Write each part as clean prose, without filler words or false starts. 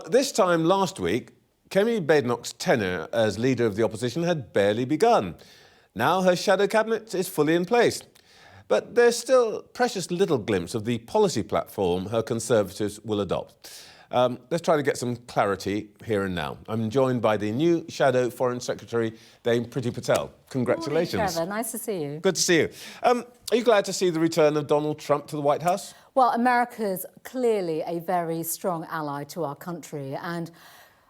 This time last week, Kemi Badenoch's tenure as leader of the opposition had barely begun. Now her shadow cabinet is fully in place. But there's still precious little glimpse of the policy platform her Conservatives will adopt. Let's try to get some clarity here and now. I'm joined by the new Shadow Foreign Secretary, Dame Priti Patel. Congratulations. Morning, Trevor. Nice to see you. Good to see you. Are you glad to see the return of Donald Trump to the White House? Well, America's clearly a very strong ally to our country, and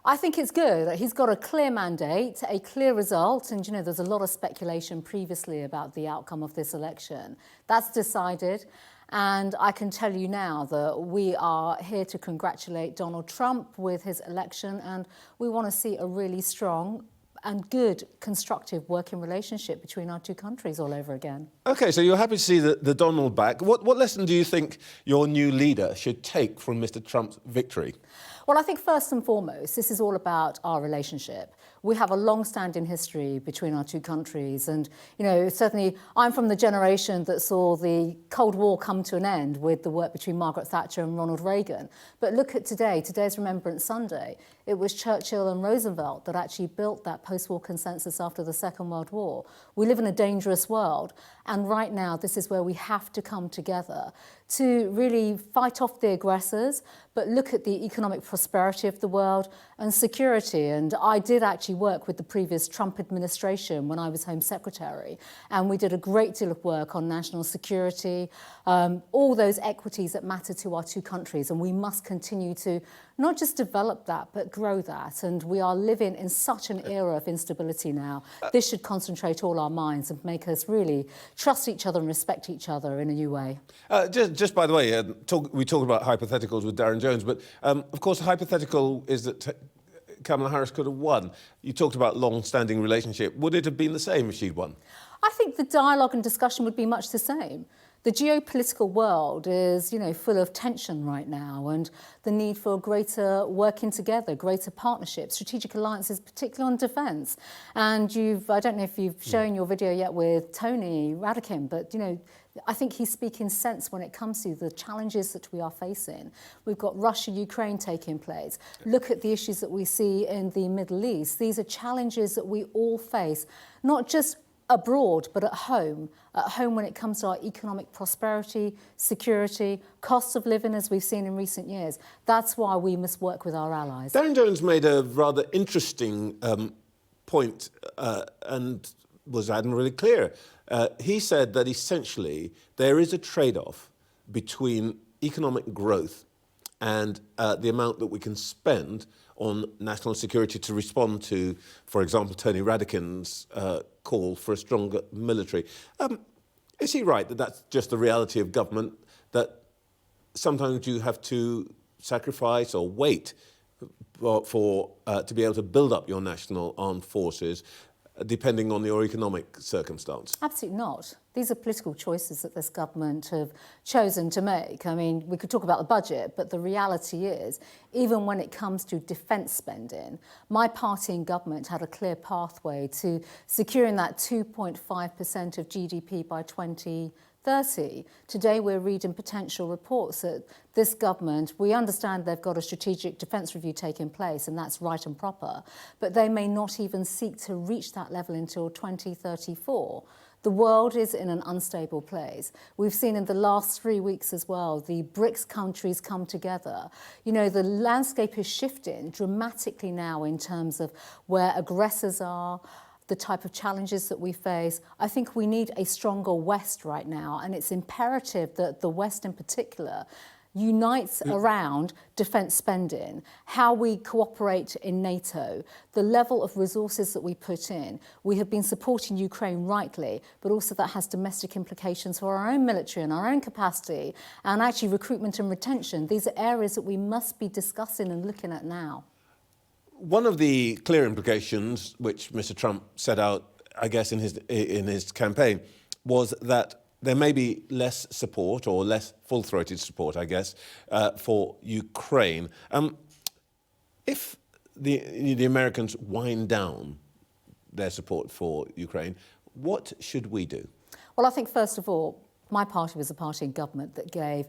I think it's good that he's got a clear mandate, a clear result, and, you know, there's a lot of speculation previously about the outcome of this election. That's decided, and I can tell you now that we are here to congratulate Donald Trump with his election, and we want to see a really strong and good, constructive working relationship between our two countries all over again. OK, so you're happy to see the Donald back. What lesson do you think your new leader should take from Mr. Trump's victory? Well, I think first and foremost, this is all about our relationship. We have a long-standing history between our two countries. And, you know, certainly I'm from the generation that saw the Cold War come to an end with the work between Margaret Thatcher and Ronald Reagan. But look at today, today's Remembrance Sunday. It was Churchill and Roosevelt that actually built that post-war consensus after the Second World War. We live in a dangerous world. And right now, this is where we have to come together to really fight off the aggressors, but look at the economic prosperity of the world and security. And I did actually work with the previous Trump administration when I was Home Secretary, and we did a great deal of work on national security, all those equities that matter to our two countries, and we must continue to not just develop that, but grow that. And we are living in such an era of instability now. This should concentrate all our minds and make us really trust each other and respect each other in a new way. Just by the way, we talk about hypotheticals with Darren Jones, but of course the hypothetical is that Kamala Harris could have won. You talked about long-standing relationship. Would it have been the same if she'd won? I think the dialogue and discussion would be much the same. The geopolitical world is, you know, full of tension right now, and the need for greater working together, greater partnerships, strategic alliances, particularly on defence. And I don't know if you've shown your video yet with Tony Radakin, but, you know, I think he's speaking sense when it comes to the challenges that we are facing. We've got Russia-Ukraine taking place. Look at the issues that we see in the Middle East. These are challenges that we all face, not just abroad, but at home when it comes to our economic prosperity, security, cost of living, as we've seen in recent years. That's why we must work with our allies. Darren Jones made a rather interesting point and was admirably clear. He said that essentially there is a trade-off between economic growth and the amount that we can spend on national security to respond to, for example, Tony Radakin's call for a stronger military. Is he right that that's just the reality of government, that sometimes you have to sacrifice or wait to be able to build up your national armed forces, depending on your economic circumstance? Absolutely not. These are political choices that this government have chosen to make. I mean, we could talk about the budget, but the reality is, even when it comes to defence spending, my party in government had a clear pathway to securing that 2.5% of GDP by 2030. Today we're reading potential reports that this government, we understand they've got a strategic defence review taking place, and that's right and proper, but they may not even seek to reach that level until 2034. The world is in an unstable place. We've seen in the last 3 weeks as well, the BRICS countries come together. You know, the landscape is shifting dramatically now in terms of where aggressors are, the type of challenges that we face. I think we need a stronger West right now, and it's imperative that the West in particular unites around defence spending, how we cooperate in NATO, the level of resources that we put in. We have been supporting Ukraine rightly, but also that has domestic implications for our own military and our own capacity, and actually recruitment and retention. These are areas that we must be discussing and looking at now. One of the clear implications, which Mr. Trump set out, I guess, in his campaign, was that there may be less support, or less full-throated support, I guess, for Ukraine. If the Americans wind down their support for Ukraine, what should we do? Well, I think, first of all, my party was a party in government that gave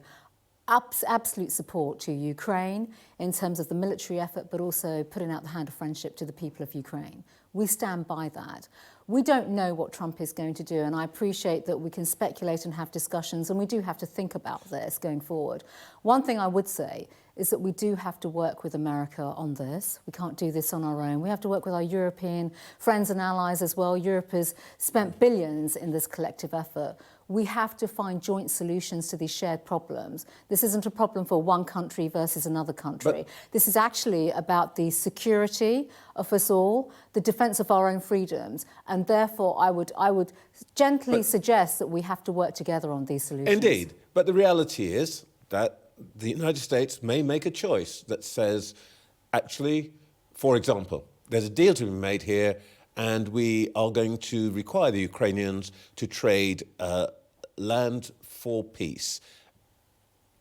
absolute support to Ukraine in terms of the military effort, but also putting out the hand of friendship to the people of Ukraine. We stand by that. We don't know what Trump is going to do, and I appreciate that we can speculate and have discussions, and we do have to think about this going forward. One thing I would say is that we do have to work with America on this. We can't do this on our own. We have to work with our European friends and allies as well. Europe has spent billions in this collective effort. We have to find joint solutions to these shared problems. This isn't a problem for one country versus another country. This is actually about the security of us all, the defence of our own freedoms, and therefore I would gently suggest that we have to work together on these solutions. Indeed, but the reality is that the United States may make a choice that says, actually, for example, there's a deal to be made here, and we are going to require the Ukrainians to trade land for peace.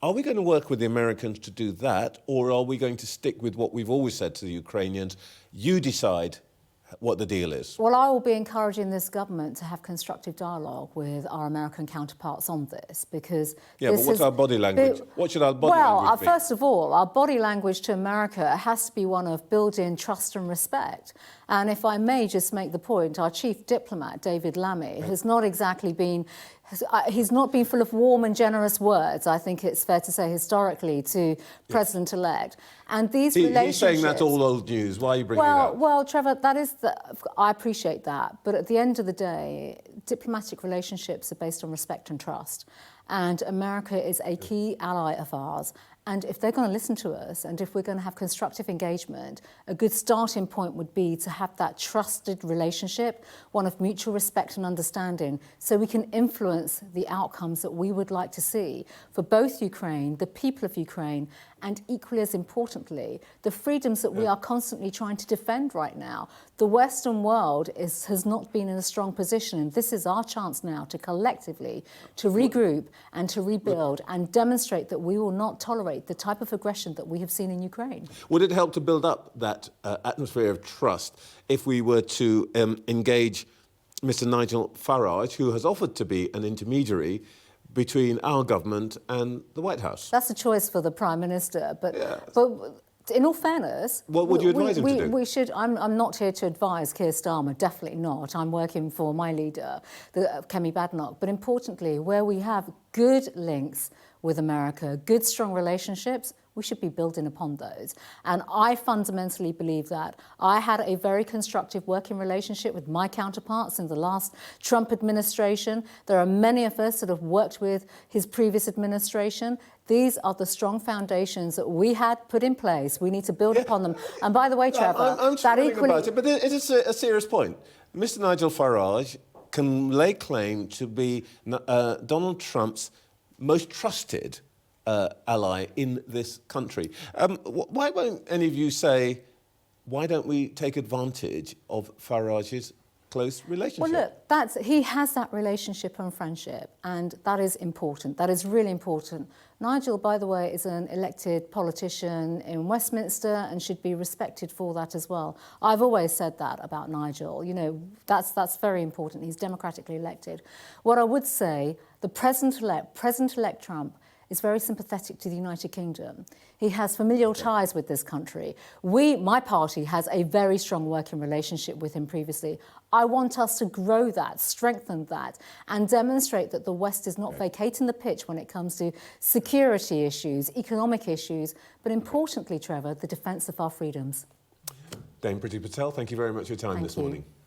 Are we going to work with the Americans to do that, or are we going to stick with what we've always said to the Ukrainians? You decide what the deal is. Well, I will be encouraging this government to have constructive dialogue with our American counterparts on this, because but what's our body language? What should our body language be? Well, first of all, our body language to America has to be one of building trust and respect. And if I may just make the point, our chief diplomat, David Lammy, has not exactly been... he's not been full of warm and generous words, I think it's fair to say, historically, to President-elect. And these relationships... He's saying that's all old news. Why are you bringing it up? Well, Trevor, I appreciate that. But at the end of the day, diplomatic relationships are based on respect and trust. And America is a key ally of ours. And if they're going to listen to us, and if we're going to have constructive engagement, a good starting point would be to have that trusted relationship, one of mutual respect and understanding, so we can influence the outcomes that we would like to see for both Ukraine, the people of Ukraine, and equally as importantly, the freedoms that we are constantly trying to defend right now. The Western world has not been in a strong position, and this is our chance now to collectively to regroup and to rebuild and demonstrate that we will not tolerate the type of aggression that we have seen in Ukraine. Would it help to build up that atmosphere of trust if we were to engage Mr. Nigel Farage, who has offered to be an intermediary between our government and the White House? That's a choice for the Prime Minister, but in all fairness... What would you advise him to do? We should... I'm not here to advise Keir Starmer, definitely not. I'm working for my leader, Kemi Badenoch. But importantly, where we have good links with America, good, strong relationships, we should be building upon those. And I fundamentally believe that. I had a very constructive working relationship with my counterparts in the last Trump administration. There are many of us that have worked with his previous administration. These are the strong foundations that we had put in place. We need to build upon them. And by the way, Trevor, I'm that equally... about it, but it is a serious point. Mr. Nigel Farage can lay claim to be Donald Trump's most trusted ally in this country. Why won't any of you say, why don't we take advantage of Farage's close relationship? Well, look, he has that relationship and friendship, and that is important. That is really important. Nigel, by the way, is an elected politician in Westminster and should be respected for that as well. I've always said that about Nigel. You know, that's very important. He's democratically elected. What I would say, the President-elect Trump is very sympathetic to the United Kingdom. He has familial ties with this country. My party has a very strong working relationship with him previously. I want us to grow that, strengthen that, and demonstrate that the West is not vacating the pitch when it comes to security issues, economic issues, but importantly, Trevor, the defence of our freedoms. Dame Priti Patel, thank you very much for your time this morning. Thank you.